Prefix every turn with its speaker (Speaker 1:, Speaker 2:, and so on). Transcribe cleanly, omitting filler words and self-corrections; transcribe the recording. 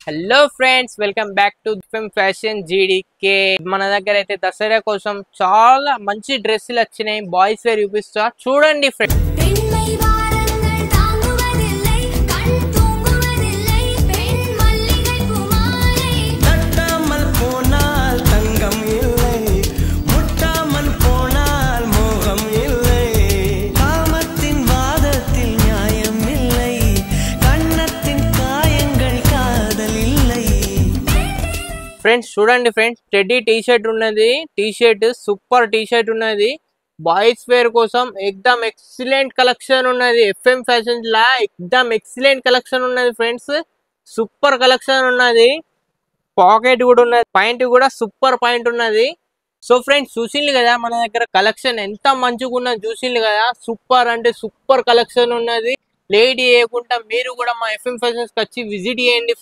Speaker 1: Hello friends, welcome back to FM fashion GDK. మన దగ్గర అయితే దసరా కోసం చాలా మంచి డ్రెస్సులు వచ్చినాయి. బాయ్స్ వేర్ చూపిస్తా, చూడండి ఫ్రెండ్స్. ఫ్రెండ్స్ చూడండి ఫ్రెండ్స్, టెడ్డీ టీ షర్ట్ ఉన్నది. T shirt super T shirt ఉన్నది. బాయ్స్ వేర్ కోసం ఎక్దమ్ ఎక్సలెంట్ కలెక్షన్ ఉన్నది. ఎఫ్ఎం ఫ్యాషన్ లా ఎక్దమ్ ఎక్సలెంట్ కలెక్షన్ ఉన్నది ఫ్రెండ్స్. సూపర్ కలెక్షన్ ఉన్నది. పాకెట్ కూడా ఉన్నది, పాయింట్ కూడా సూపర్ పాయింట్ ఉన్నది. సో ఫ్రెండ్స్ చూసిండ్రు కదా మన దగ్గర కలెక్షన్ ఎంత మంచిగా ఉన్నది, చూసిండ్రు కదా. సూపర్ అంటే సూపర్ కలెక్షన్ ఉన్నది. లేట్ చేయకుండా మీరు కూడా మా ఎఫ్ఎం ఫ్యాషన్స్ వచ్చి విజిట్ చేయండి.